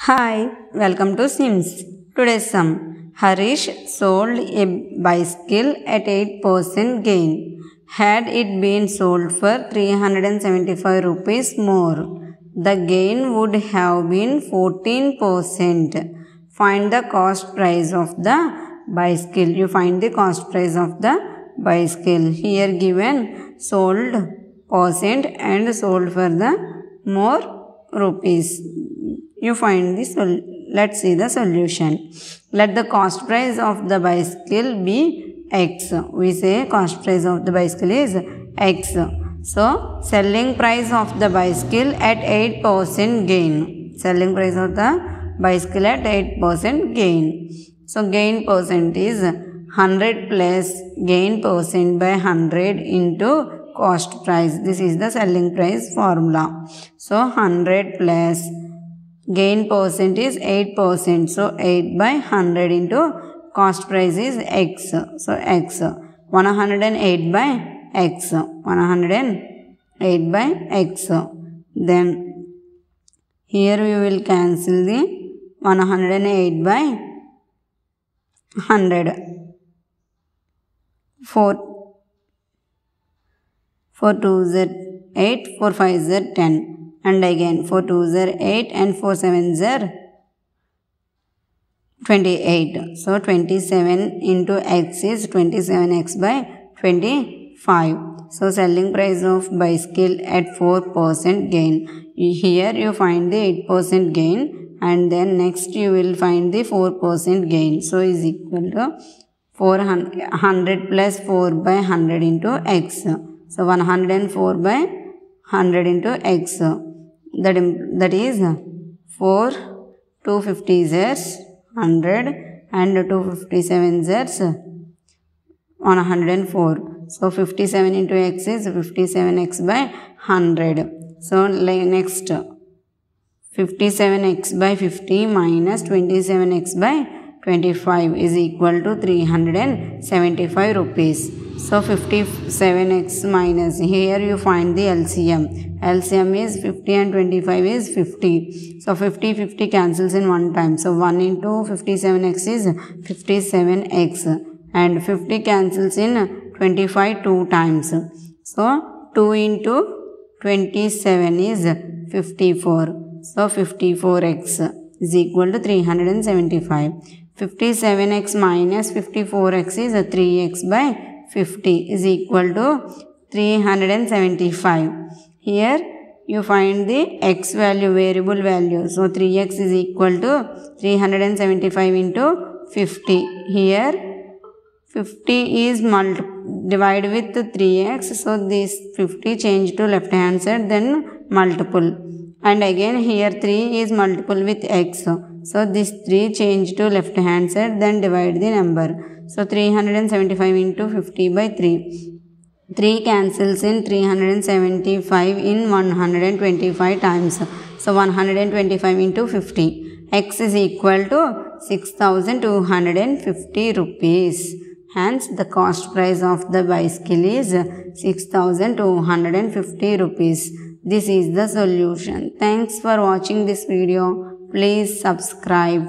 Hi, welcome to Sims. Today's sum. Harish sold a bicycle at 8% gain. Had it been sold for 375 rupees more, the gain would have been 14%. Find the cost price of the bicycle. You find the cost price of the bicycle. Here given sold percent and sold for the more rupees. You find this. Let's see the solution. Let the cost price of the bicycle be X. We say cost price of the bicycle is X. So, selling price of the bicycle at 8% gain. Selling price of the bicycle at 8% gain. So, gain percent is 100 plus gain percent by 100 into cost price. This is the selling price formula. So, 100 plus gain percent is 8%. So, 8 by 100 into cost price is X. So, X. 108 by X. 108 by X. Then, here we will cancel the 108 by 100. 4 2s are 8, 4 5s are 10. And again 4 2s are 8 and 4 7s are 28. So 27 into X is 27X by 25. So selling price of bicycle at 4% gain. Here you find the 8% gain and then next you will find the 4% gain. So is equal to 100 plus 4 by 100 into X. So 104 by 100 into X. That is 4 250 zeros 100 and 257 zeros 104. So 57 into X is 57X by 100. So next 57X by 50 minus 27X by 25 is equal to 375 rupees. So 57X minus, here you find the LCM. LCM is 50 and 25 is 50. So 50 cancels in one time. So 1 into 57X is 57X and 50 cancels in 25 two times. So 2 into 27 is 54. So 54X is equal to 375. 57X minus 54X is 3X by 50 is equal to 375. Here you find the X value, variable value. So 3X is equal to 375 into 50. Here 50 is divided with 3X. So this 50 change to left hand side, then multiple. And again here 3 is multiple with X. So this 3 change to left hand side, then divide the number. So 375 into 50 by 3. 3 cancels in 375 in 125 times. So 125 into 50. X is equal to 6,250 rupees. Hence the cost price of the bicycle is 6,250 rupees. This is the solution. Thanks for watching this video. Please subscribe.